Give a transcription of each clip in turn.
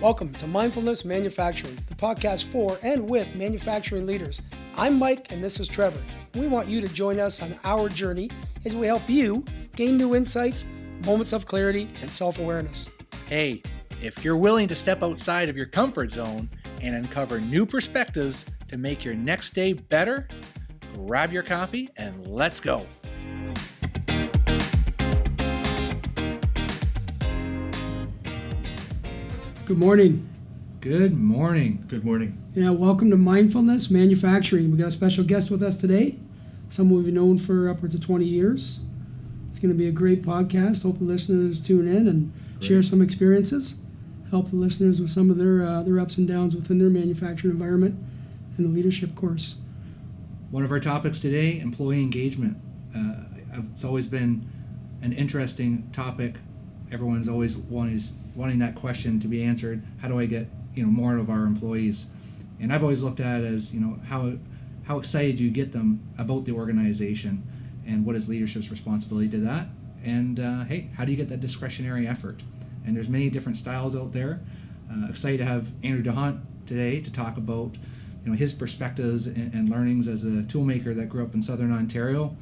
Welcome to Mindfulness Manufacturing, the podcast for and with manufacturing leaders. I'm Mike and this is Trevor. We want you to join us on our journey as we help you gain new insights, moments of clarity, and self-awareness. Hey, if you're willing to step outside of your comfort zone and uncover new perspectives to make your next day better, grab your coffee and let's go. Good morning. Good morning. Good morning. Yeah, welcome to Mindfulness Manufacturing. We got a special guest with us today, someone we've known for upwards of 20 years. It's going to be a great podcast. Hope the listeners tune in and share some experiences, help the listeners with some of their ups and downs within their manufacturing environment and the leadership course. One of our topics today, employee engagement. It's always been an interesting topic. Everyone's always wanting that question to be answered. How do I get more of our employees? And I've always looked at it as how excited you get them about the organization, and what is leadership's responsibility to that, and hey, how do you get that discretionary effort? And there's many different styles out there. Excited to have Andrew De Haan today to talk about his perspectives and learnings as a toolmaker that grew up in Southern Ontario,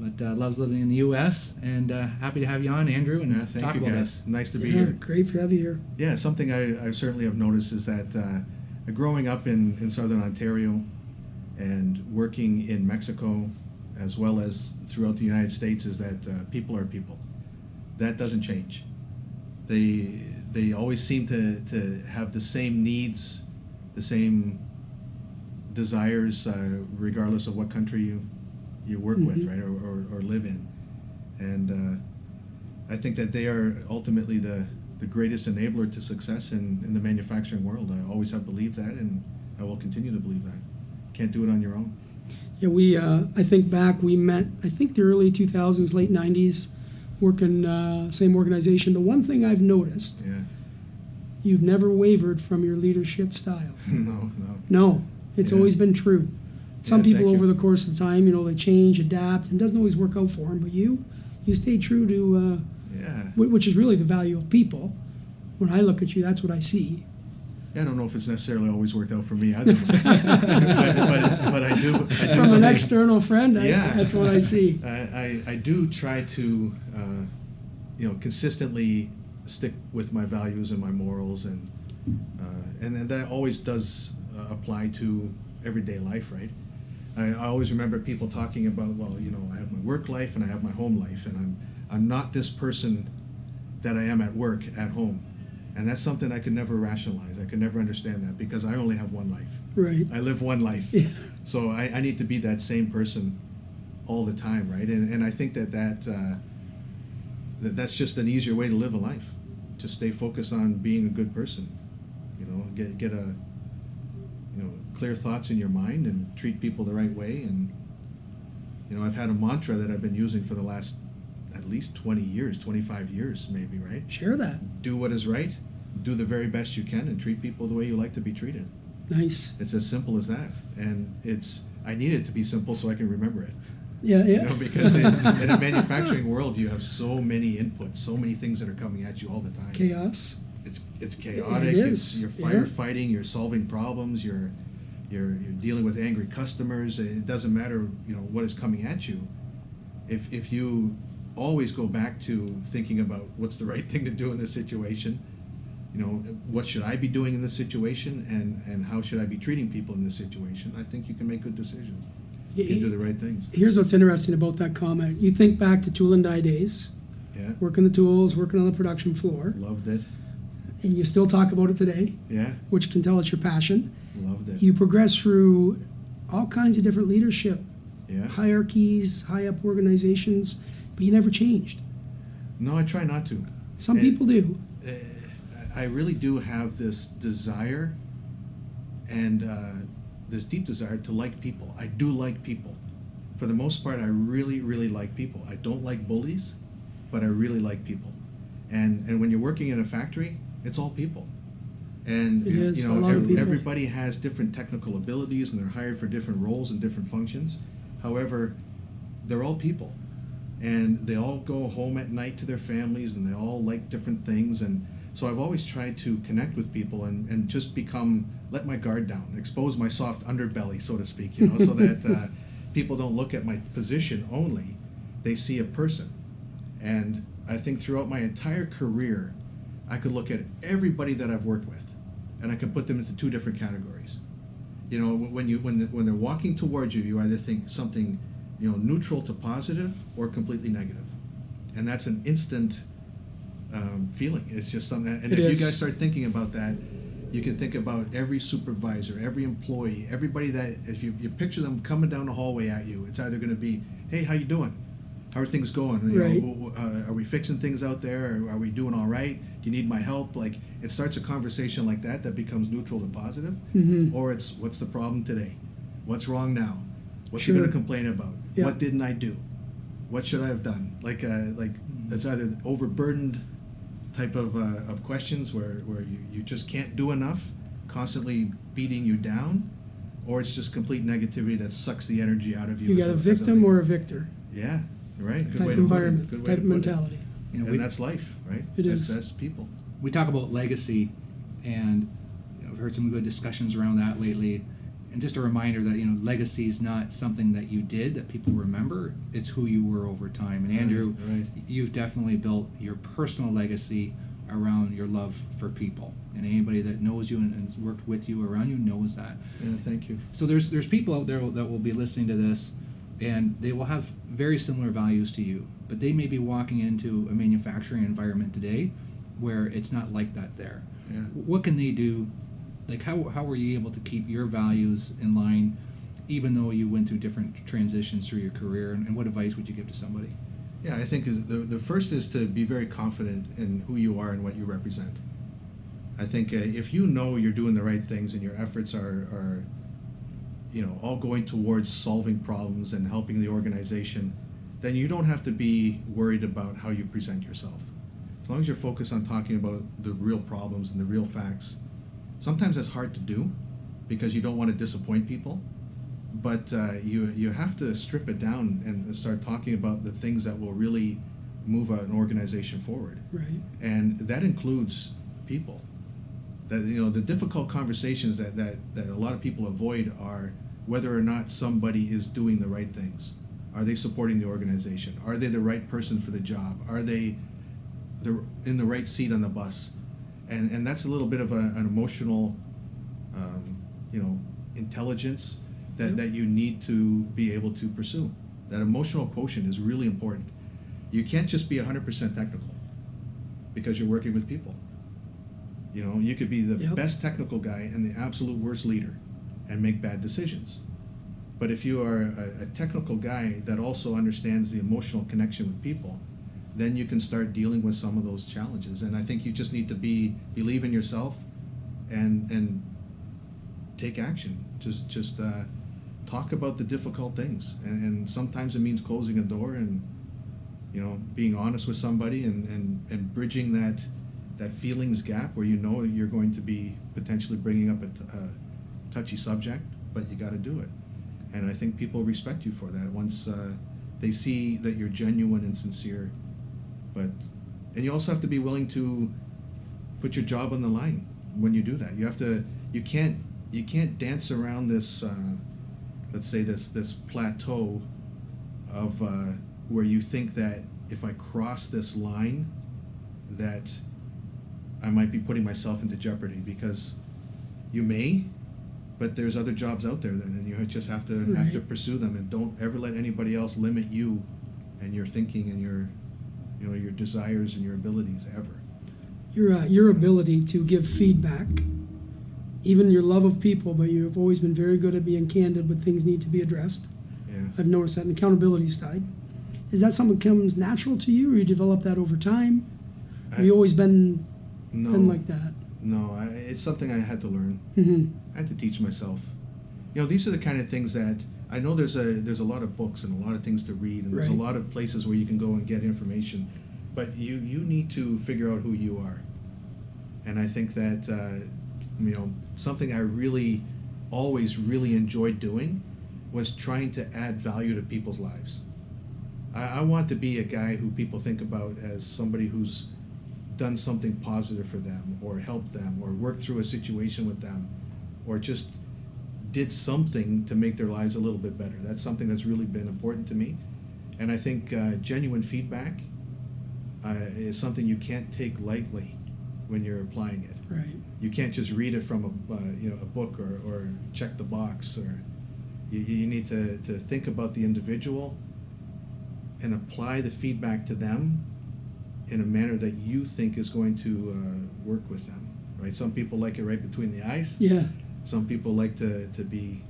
but loves living in the U.S. And happy to have you on, Andrew, and talk about this. Nice to be here. Great to have you here. Yeah, something I certainly have noticed is that growing up in Southern Ontario and working in Mexico as well as throughout the United States is that people are people. That doesn't change. They always seem to have the same needs, the same desires, regardless of what country you work with, right, or live in. And I think that they are ultimately the greatest enabler to success in the manufacturing world. I always have believed that, and I will continue to believe that. Can't do it on your own. Yeah, I think back, we met, I think the early 2000s, late 90s, working same organization. The one thing I've noticed, you've never wavered from your leadership style. No, it's always been true. Some people over the course of time, they change, adapt, and it doesn't always work out for them. But you stay true to, which is really the value of people. When I look at you, that's what I see. Yeah, I don't know if it's necessarily always worked out for me either. but I do. From an external friend, that's what I see. I do try to, consistently stick with my values and my morals, and that always does apply to everyday life, right? I always remember people talking about, I have my work life and I have my home life, and I'm not this person that I am at work at home. And that's something I could never rationalize. I could never understand that, because I only have one life. Right. I live one life. Yeah. So I need to be that same person all the time, right? And I think that's just an easier way to live a life. Just stay focused on being a good person. Get a clear thoughts in your mind and treat people the right way. And I've had a mantra that I've been using for the last at least 20 years, 25 years maybe, right? Share that. Do what is right, do the very best you can, and treat people the way you like to be treated. Nice. It's as simple as that. And I need it to be simple so I can remember it. Yeah. Because in a manufacturing world, you have so many inputs, so many things that are coming at you all the time. Chaos. It's chaotic. It is. You're firefighting, you're solving problems, you're dealing with angry customers. It doesn't matter, what is coming at you. If you always go back to thinking about what's the right thing to do in this situation, what should I be doing in this situation, and how should I be treating people in this situation, I think you can make good decisions. You can do the right things. Here's what's interesting about that comment. You think back to tool and die days, working the tools, working on the production floor. Loved it. And you still talk about it today, which can tell it's your passion. Loved it. You progress through all kinds of different leadership hierarchies, high-up organizations, but you never changed. No, I try not to. Some people do. I really do have this desire and this deep desire to like people. I do like people. For the most part, I really, really like people. I don't like bullies, but I really like people. And when you're working in a factory, it's all people. And everybody has different technical abilities, and they're hired for different roles and different functions. However, they're all people. and they all go home at night to their families, and they all like different things. And so I've always tried to connect with people and just let my guard down, expose my soft underbelly, so to speak, so that people don't look at my position only, they see a person. And I think throughout my entire career, I could look at everybody that I've worked with, and I can put them into two different categories. When they're walking towards you, you either think something, neutral to positive or completely negative, and that's an instant feeling. It's just something. And if you guys start thinking about that, you can think about every supervisor, every employee, everybody that if you picture them coming down the hallway at you, it's either going to be, "Hey, how you doing? How are things going? Are we fixing things out there? Are we doing all right? Do you need my help?" Like, it starts a conversation like that becomes neutral to positive, or it's, "What's the problem today? What's wrong now? What's you going to complain about? Yeah. What didn't I do? What should I have done?" Like it's either overburdened type of questions where you just can't do enough, constantly beating you down, or it's just complete negativity that sucks the energy out of you. You got a victim or a victor. Yeah, right. Good Type way to environment, put it. Good way type to put it. mentality. And that's life, right? It is. That's people. We talk about legacy, and I've heard some good discussions around that lately. And just a reminder that legacy is not something that you did that people remember. It's who you were over time. And Andrew, Right. you've definitely built your personal legacy around your love for people. And anybody that knows you and worked with you around you knows that. Yeah, thank you. So there's people out there that will be listening to this, and they will have very similar values to you, but they may be walking into a manufacturing environment today where it's not like that there. Yeah. What can they do? Like, how were you able to keep your values in line, even though you went through different transitions through your career, and what advice would you give to somebody? Yeah, I think the first is to be very confident in who you are and what you represent. I think if you know you're doing the right things and your efforts are all going towards solving problems and helping the organization, then you don't have to be worried about how you present yourself. As long as you're focused on talking about the real problems and the real facts. Sometimes that's hard to do because you don't want to disappoint people, but you have to strip it down and start talking about the things that will really move an organization forward. Right. And that includes people. That the difficult conversations that a lot of people avoid are whether or not somebody is doing the right things. Are they supporting the organization? Are they the right person for the job? Are they in the right seat on the bus? And that's a little bit of an emotional, intelligence that you need to be able to pursue. That emotional quotient is really important. You can't just be 100% technical because you're working with people. You could be the best technical guy and the absolute worst leader and make bad decisions. But if you are a technical guy that also understands the emotional connection with people, then you can start dealing with some of those challenges. And I think you just need to believe in yourself and take action. Just talk about the difficult things. And sometimes it means closing a door and being honest with somebody and bridging that feelings gap where you're going to be potentially bringing up a touchy subject, but you got to do it. And I think people respect you for that once they see that you're genuine and sincere. And you also have to be willing to put your job on the line when you do that. You can't dance around this, let's say this plateau of where you think that if I cross this line, that I might be putting myself into jeopardy, because you may, but there's other jobs out there then, and you just have to pursue them, and don't ever let anybody else limit you and your thinking and your desires and your abilities ever. Your ability to give feedback, even your love of people, but you've always been very good at being candid when things need to be addressed. Yeah. I've noticed that in the accountability side. Is that something that comes natural to you, or you develop that over time? Have you always been like that? No, it's something I had to learn. Mm-hmm. I had to teach myself. These are the kind of things that I know there's a lot of books and a lot of things to read, and there's a lot of places where you can go and get information, but you need to figure out who you are. And I think that something I really always really enjoyed doing was trying to add value to people's lives. I want to be a guy who people think about as somebody who's done something positive for them, or helped them, or worked through a situation with them, or just did something to make their lives a little bit better. That's something that's really been important to me. And I think genuine feedback is something you can't take lightly when you're applying it. Right. You can't just read it from a book or check the box. Or you need to think about the individual and apply the feedback to them in a manner that you think is going to work with them. Right? Some people like it right between the eyes. Yeah. Some people like to be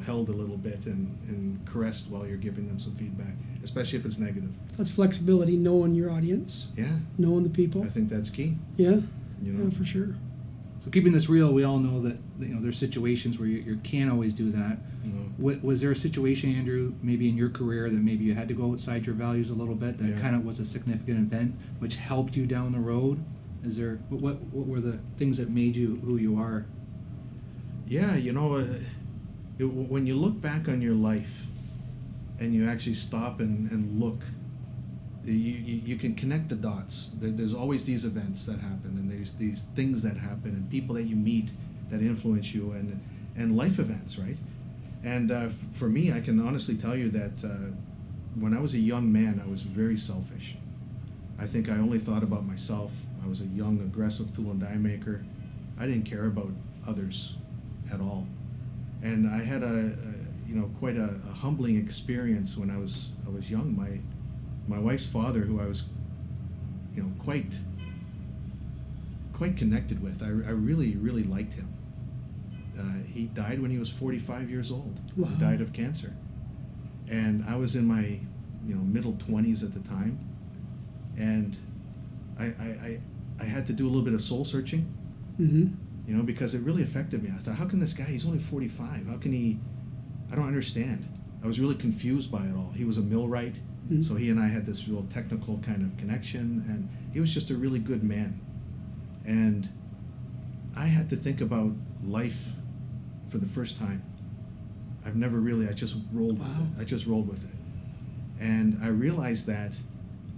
held a little bit and caressed while you're giving them some feedback, especially if it's negative. That's flexibility, knowing your audience, Yeah, knowing the people. I think that's key. Yeah. You know, Yeah, for sure. So keeping this real, we all know that there's situations where you can't always do that. Was there a situation, Andrew, maybe in your career that maybe you had to go outside your values a little bit, that kind of was a significant event which helped you down the road? Is there what were the things that made you who you are? Yeah, when you look back on your life and you actually stop and look, you can connect the dots. There's always these events that happen, and there's these things that happen, and people that you meet that influence you, and life events, right? And for me, I can honestly tell you that when I was a young man, I was very selfish. I think I only thought about myself. I was a young, aggressive tool and die maker. I didn't care about others at all. And I had quite a humbling experience when I was young. My wife's father, who I was quite connected with, I really liked him. He died when he was 45 years old. Wow. He died of cancer. And I was in my middle 20s at the time, and I had to do a little bit of soul searching. Mm-hmm. Because it really affected me. I thought, how can this guy, he's only 45, how can he, I don't understand. I was really confused by it all. He was a millwright, so he and I had this real technical kind of connection, and he was just a really good man. And I had to think about life for the first time. I just rolled with it. I just rolled with it. And I realized that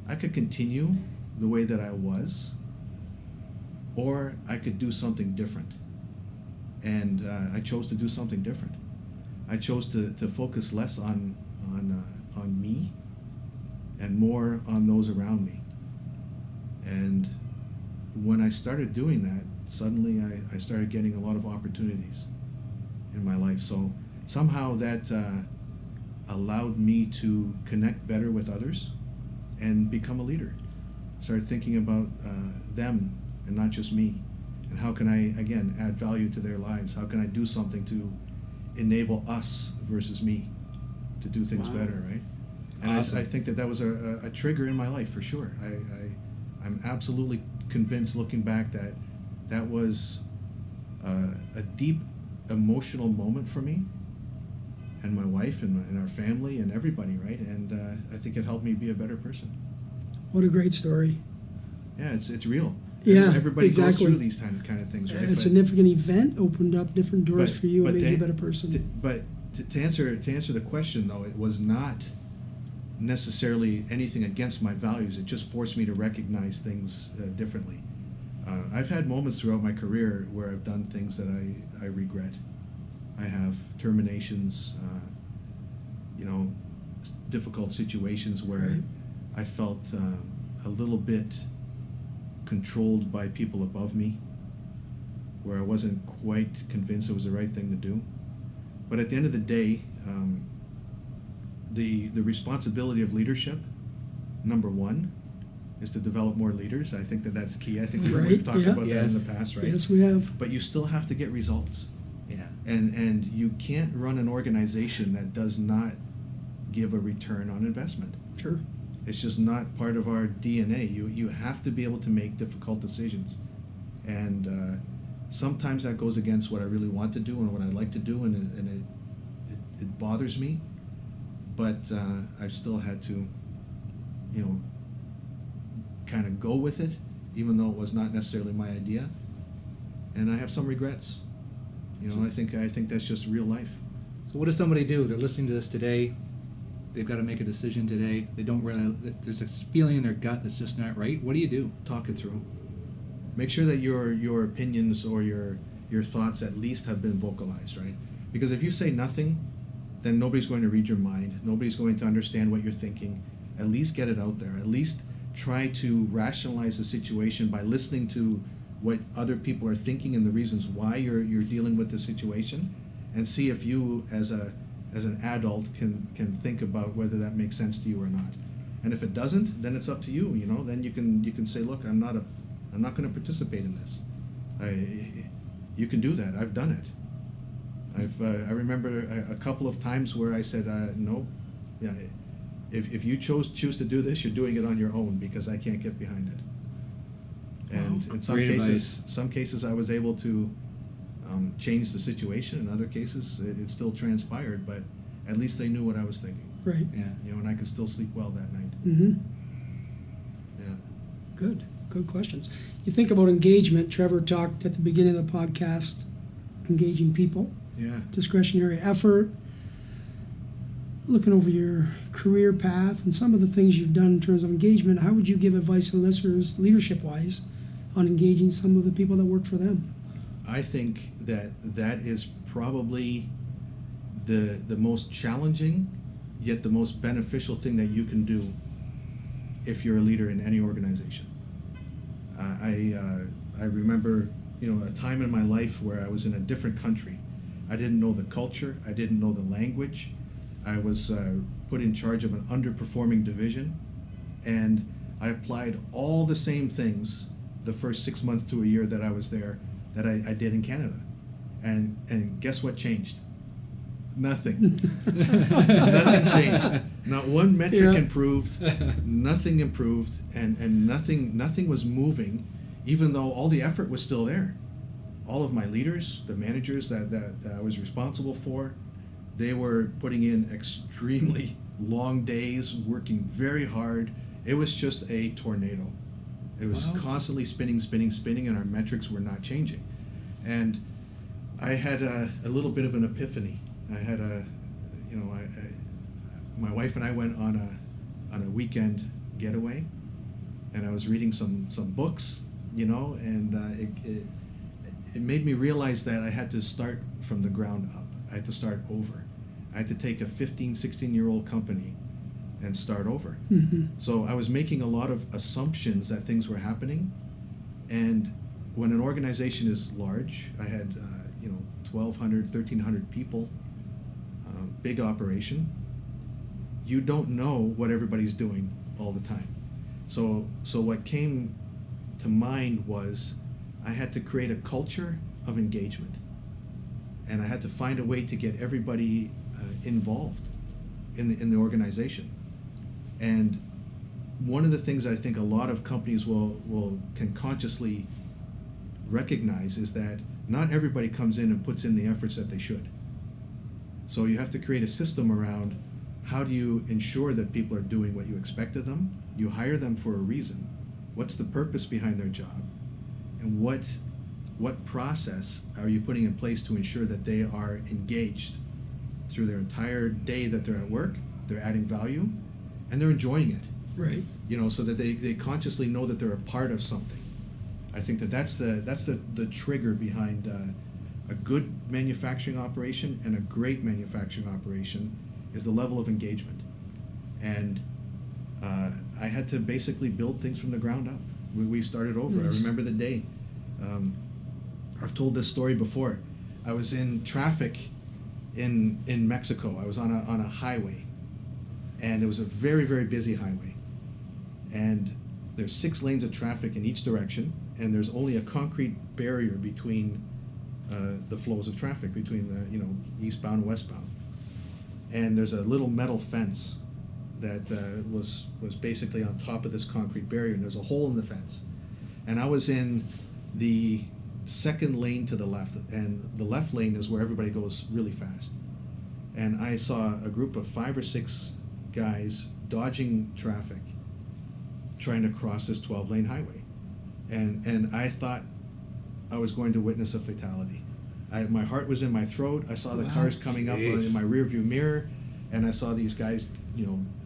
I could continue the way that I was, or I could do something different. And I chose to do something different. I chose to focus less on me and more on those around me. And when I started doing that, suddenly I started getting a lot of opportunities in my life. So somehow that allowed me to connect better with others and become a leader. Started thinking about them and not just me. And how can I, again, add value to their lives? How can I do something to enable us versus me to do things better, right? And Awesome. I think that was a trigger in my life for sure. I'm absolutely convinced, looking back, that was a deep emotional moment for me and my wife and our family and everybody, right? And I think it helped me be a better person. What a great story. Yeah, it's real. Yeah, Everybody exactly. goes through these kind of things, right? A significant event opened up different doors for you and made you a better To answer the question, though, it was not necessarily anything against my values. It just forced me to recognize things differently. I've had moments throughout my career where I've done things that I regret. I have terminations, difficult situations where Right. I felt a little bit controlled by people above me, where I wasn't quite convinced it was the right thing to do. But at the end of the day, the responsibility of leadership, number one, is to develop more leaders. I think that's key. I think we've talked about that in the past, right? Yes, we have. But you still have to get results. Yeah. And you can't run an organization that does not give a return on investment. Sure. It's just not part of our DNA. You have to be able to make difficult decisions. And sometimes that goes against what I really want to do and what I like to do, and it bothers me. But I've still had to, kind of go with it, even though it was not necessarily my idea. And I have some regrets. I think that's just real life. So what does somebody do? They're listening to this today. they've got to make a decision today. They don't really. There's a feeling in their gut that's just not right. What do you do? Talk it through. Make sure that your opinions or your thoughts at least have been vocalized, right? Because if you say nothing, then nobody's going to read your mind. Nobody's going to understand what you're thinking. At least get it out there. At least try to rationalize the situation by listening to what other people are thinking and the reasons why you're dealing with the situation, and see if you as an adult can think about whether that makes sense to you or not. And if it doesn't, then it's up to you. Then you can say, look, I'm not going to participate in this. You can do that. I've done it. I remember a couple of times where I said, no, yeah, if you choose to do this, you're doing it on your own, because I can't get behind it. And in some cases I was able to change the situation. In other cases, it still transpired, but at least they knew what I was thinking. Right. Yeah. And I could still sleep well that night. Mm-hmm. Yeah. Good questions. You think about engagement. Trevor talked at the beginning of the podcast, engaging people, Yeah. discretionary effort, looking over your career path and some of the things you've done in terms of engagement. How would you give advice to listeners, leadership-wise, on engaging some of the people that work for them? I think that is probably the most challenging, yet the most beneficial thing that you can do if you're a leader in any organization. I remember, a time in my life where I was in a different country. I didn't know the culture. I didn't know the language. I was put in charge of an underperforming division, and I applied all the same things the first 6 months to a year that I was there that I did in Canada. And guess what changed? Nothing. Nothing changed. Not one metric improved. Nothing improved, and nothing was moving, even though all the effort was still there. All of my leaders, the managers that I was responsible for, they were putting in extremely long days, working very hard. It was just a tornado. It was constantly spinning, and our metrics were not changing. And I had a little bit of an epiphany. I had my wife and I went on a weekend getaway, and I was reading some books, and it made me realize that I had to start from the ground up. I had to start over. I had to take a 15, 16-year-old company and start over. Mm-hmm. So I was making a lot of assumptions that things were happening, and when an organization is large, I had 1,200, 1,300 people, big operation. You don't know what everybody's doing all the time. So what came to mind was I had to create a culture of engagement, and I had to find a way to get everybody involved in the organization. And one of the things I think a lot of companies can consciously recognize is that not everybody comes in and puts in the efforts that they should. So you have to create a system around how do you ensure that people are doing what you expect of them. You hire them for a reason. What's the purpose behind their job? And what process are you putting in place to ensure that they are engaged through their entire day that they're at work, they're adding value, and they're enjoying it. Right. So that they consciously know that they're a part of something. I think that's the trigger behind a good manufacturing operation and a great manufacturing operation is the level of engagement. And I had to basically build things from the ground up. We started over. Nice. I remember the day. I've told this story before. I was in traffic in Mexico. I was on a highway, and it was a very, very busy highway. And there's 6 lanes of traffic in each direction, and there's only a concrete barrier between the flows of traffic, between the eastbound and westbound. And there's a little metal fence that was basically on top of this concrete barrier, and there's a hole in the fence. And I was in the second lane to the left, and the left lane is where everybody goes really fast. And I saw a group of 5 or 6 guys dodging traffic, trying to cross this 12-lane highway. And I thought I was going to witness a fatality. My heart was in my throat. I saw the cars coming up in my rearview mirror, and I saw these guys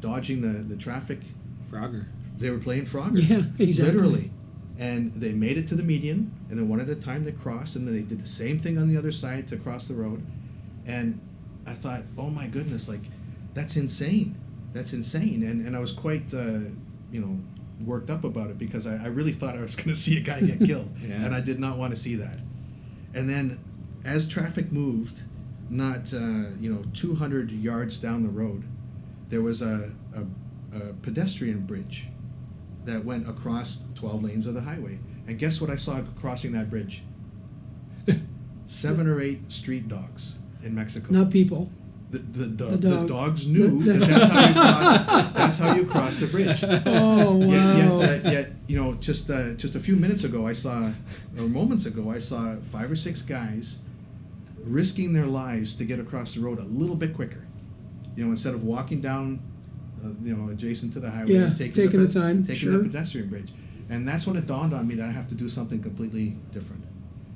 dodging the traffic. Frogger. They were playing Frogger. Yeah, exactly. Literally. And they made it to the median, and then one at a time they crossed, and then they did the same thing on the other side to cross the road. And I thought, oh my goodness, like, that's insane. That's insane. And I was quite, worked up about it, because I really thought I was going to see a guy get killed. Yeah. And I did not want to see that. And then as traffic moved, not 200 yards down the road, there was a pedestrian bridge that went across 12 lanes of the highway. And guess what I saw crossing that bridge? 7 or 8 street dogs in Mexico. Not people. The dog. dogs knew that that's how you cross the bridge. Oh, wow. Yet, just a few minutes ago, moments ago, I saw 5 or 6 guys risking their lives to get across the road a little bit quicker. Instead of walking down, adjacent to the highway, Yeah, and taking the time, taking sure. that pedestrian bridge. And that's when it dawned on me that I have to do something completely different.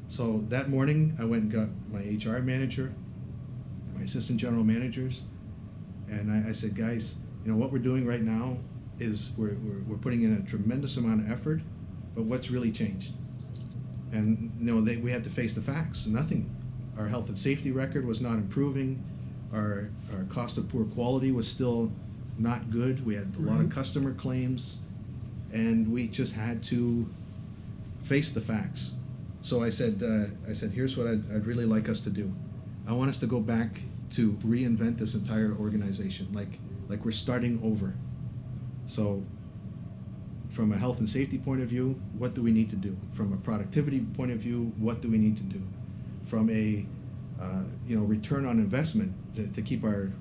So that morning, I went and got my HR manager, my assistant general managers, and I said, guys, what we're doing right now is we're putting in a tremendous amount of effort, but what's really changed? And we had to face the facts. Nothing. Our health and safety record was not improving. Our cost of poor quality was still not good. We had a lot of customer claims, and we just had to face the facts. So I said, here's what I'd really like us to do. I want us to go back to reinvent this entire organization, like we're starting over. So from a health and safety point of view, what do we need to do? From a productivity point of view, what do we need to do? From a return on investment to keep our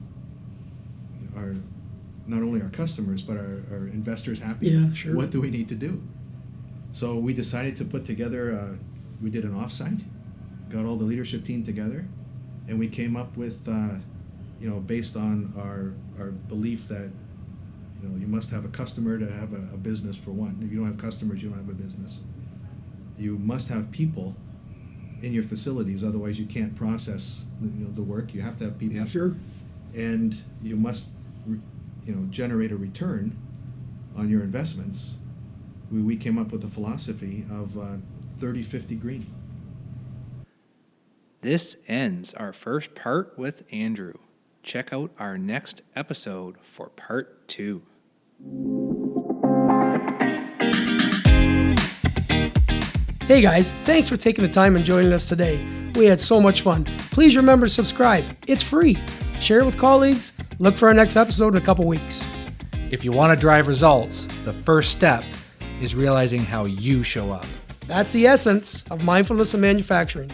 not only our customers but our investors happy. Yeah, sure. What do we need to do? So we decided to put together. We did an offsite, got all the leadership team together, and we came up with, based on our belief that, you must have a customer to have a business, for one. If you don't have customers, you don't have a business. You must have people in your facilities, otherwise you can't process the work. You have to have people. Yeah. Sure. And you must, generate a return on your investments. We came up with a philosophy of 30-50 green. This ends our first part with Andrew. Check out our next episode for part 2. Hey guys, thanks for taking the time and joining us today. We had so much fun. Please remember to subscribe. It's free. Share it with colleagues. Look for our next episode in a couple weeks. If you want to drive results, the first step is realizing how you show up. That's the essence of mindfulness in manufacturing.